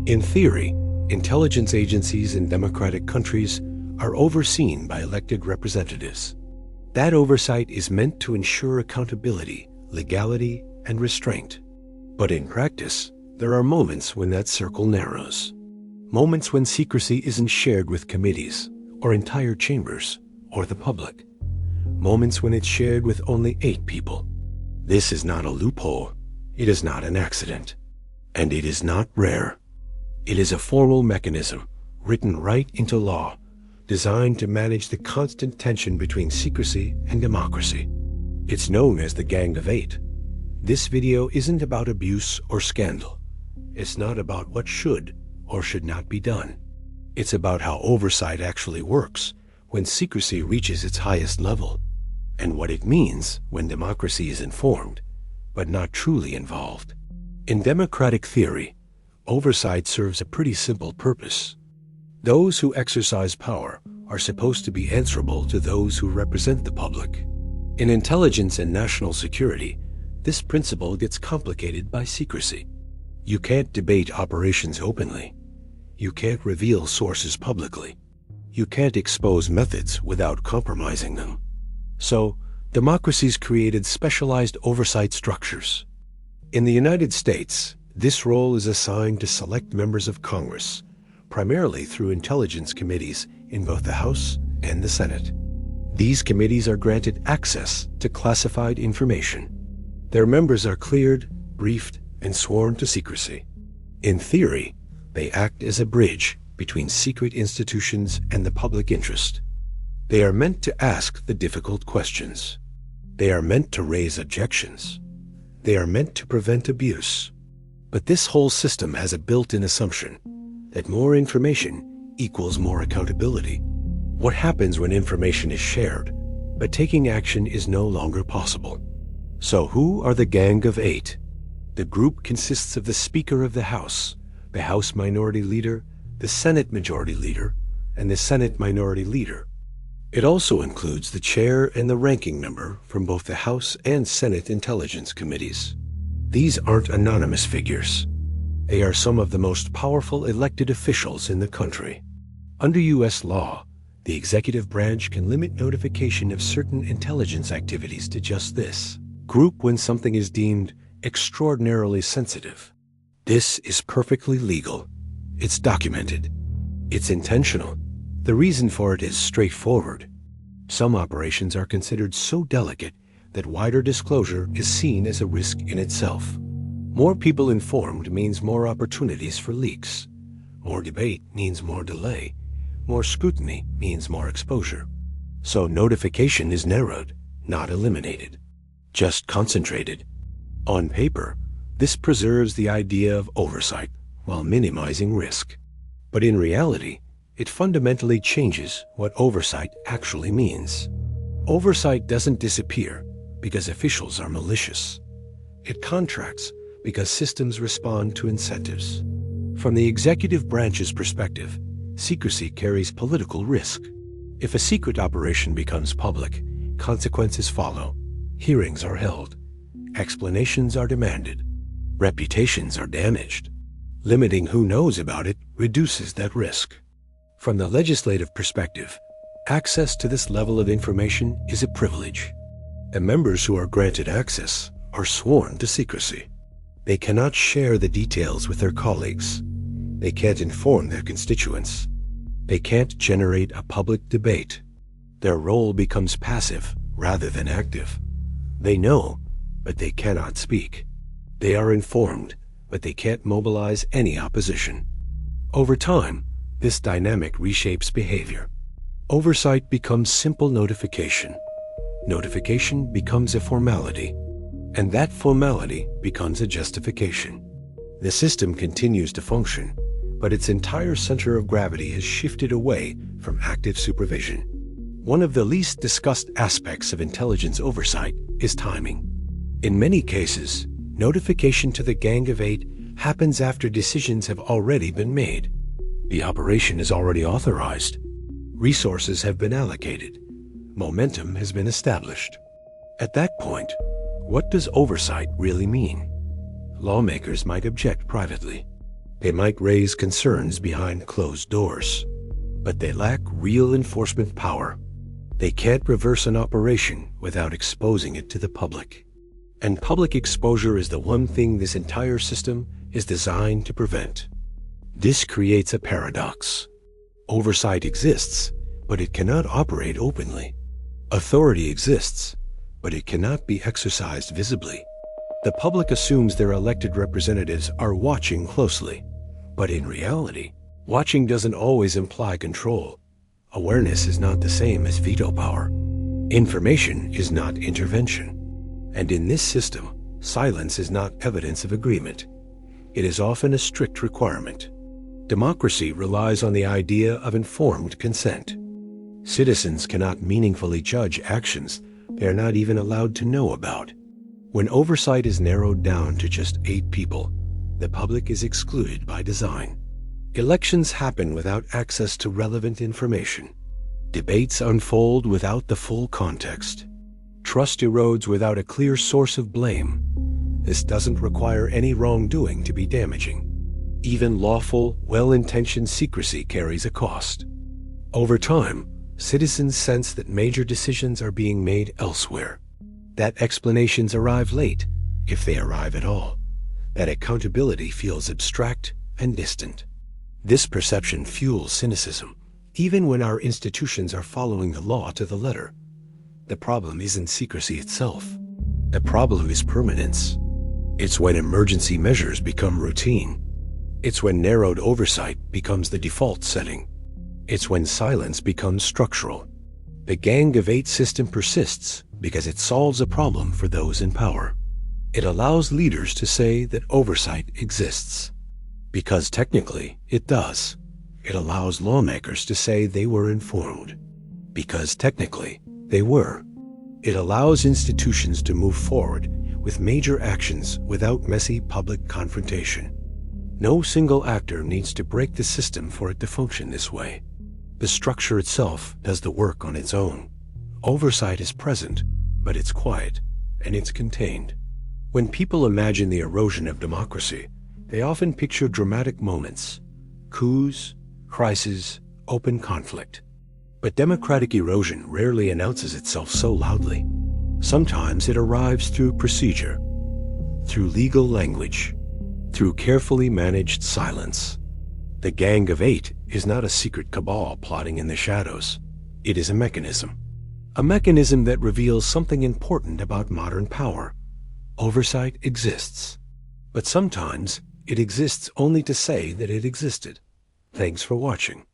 In theory, intelligence agencies in democratic countries are overseen by elected representatives. That oversight is meant to ensure accountability, legality, and restraint. But in practice, there are moments when that circle narrows. Moments when secrecy isn't shared with committees, or entire chambers, or the public. Moments when it's shared with only 8 people. This is not a loophole. It is not an accident. And it is not rare. It is a formal mechanism, written right into law, designed to manage the constant tension between secrecy and democracy. It's known as the Gang of 8. This video isn't about abuse or scandal. It's not about what should or should not be done. It's about how oversight actually works when secrecy reaches its highest level, and what it means when democracy is informed, but not truly involved. In democratic theory, oversight serves a pretty simple purpose. Those who exercise power are supposed to be answerable to those who represent the public. In intelligence and national security, this principle gets complicated by secrecy. You can't debate operations openly. You can't reveal sources publicly. You can't expose methods without compromising them. So, democracies created specialized oversight structures. In the United States, this role is assigned to select members of Congress, primarily through intelligence committees in both the House and the Senate. These committees are granted access to classified information. Their members are cleared, briefed, and sworn to secrecy. In theory, they act as a bridge between secret institutions and the public interest. They are meant to ask the difficult questions. They are meant to raise objections. They are meant to prevent abuse. But this whole system has a built-in assumption that more information equals more accountability. What happens when information is shared, but taking action is no longer possible? So who are the Gang of 8? The group consists of the Speaker of the House, the House Minority Leader, the Senate Majority Leader, and the Senate Minority Leader. It also includes the chair and the ranking member from both the House and Senate Intelligence Committees. These aren't anonymous figures. They are some of the most powerful elected officials in the country. Under U.S. law, the executive branch can limit notification of certain intelligence activities to just this group when something is deemed extraordinarily sensitive. This is perfectly legal. It's documented. It's intentional. The reason for it is straightforward. Some operations are considered so delicate that wider disclosure is seen as a risk in itself. More people informed means more opportunities for leaks. More debate means more delay. More scrutiny means more exposure. So notification is narrowed, not eliminated, just concentrated. On paper, this preserves the idea of oversight while minimizing risk. But in reality, it fundamentally changes what oversight actually means. Oversight doesn't disappear because officials are malicious. It contracts because systems respond to incentives. From the executive branch's perspective, secrecy carries political risk. If a secret operation becomes public, consequences follow. Hearings are held. Explanations are demanded. Reputations are damaged. Limiting who knows about it reduces that risk. From the legislative perspective, access to this level of information is a privilege. The members who are granted access are sworn to secrecy. They cannot share the details with their colleagues. They can't inform their constituents. They can't generate a public debate. Their role becomes passive rather than active. They know, but they cannot speak. They are informed, but they can't mobilize any opposition. Over time, this dynamic reshapes behavior. Oversight becomes simple notification. Notification becomes a formality, and that formality becomes a justification. The system continues to function, but its entire center of gravity has shifted away from active supervision. One of the least discussed aspects of intelligence oversight is timing. In many cases, notification to the Gang of 8 happens after decisions have already been made. The operation is already authorized. Resources have been allocated. Momentum has been established. At that point, what does oversight really mean? Lawmakers might object privately. They might raise concerns behind closed doors, but they lack real enforcement power. They can't reverse an operation without exposing it to the public. And public exposure is the one thing this entire system is designed to prevent. This creates a paradox. Oversight exists, but it cannot operate openly. Authority exists, but it cannot be exercised visibly. The public assumes their elected representatives are watching closely, but in reality, watching doesn't always imply control. Awareness is not the same as veto power. Information is not intervention. And in this system, silence is not evidence of agreement. It is often a strict requirement. Democracy relies on the idea of informed consent. Citizens cannot meaningfully judge actions they are not even allowed to know about. When oversight is narrowed down to just 8 people, the public is excluded by design. Elections happen without access to relevant information. Debates unfold without the full context. Trust erodes without a clear source of blame. This doesn't require any wrongdoing to be damaging. Even lawful, well-intentioned secrecy carries a cost. Over time, citizens sense that major decisions are being made elsewhere, that explanations arrive late, if they arrive at all, that accountability feels abstract and distant. This perception fuels cynicism, even when our institutions are following the law to the letter. The problem isn't secrecy itself. The problem is permanence. It's when emergency measures become routine. It's when narrowed oversight becomes the default setting. It's when silence becomes structural. The Gang of 8 system persists because it solves a problem for those in power. It allows leaders to say that oversight exists. Because technically, it does. It allows lawmakers to say they were informed. Because technically, they were. It allows institutions to move forward with major actions without messy public confrontation. No single actor needs to break the system for it to function this way. The structure itself does the work on its own. Oversight is present, but it's quiet, and it's contained. When people imagine the erosion of democracy, they often picture dramatic moments, coups, crises, open conflict. But democratic erosion rarely announces itself so loudly. Sometimes it arrives through procedure, through legal language, through carefully managed silence. The Gang of 8 is not a secret cabal plotting in the shadows. It is a mechanism that reveals something important about modern power. Oversight exists, but sometimes it exists only to say that it existed. Thanks for watching.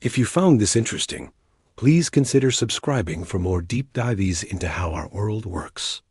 If you found this interesting, please consider subscribing for more deep dives into how our world works.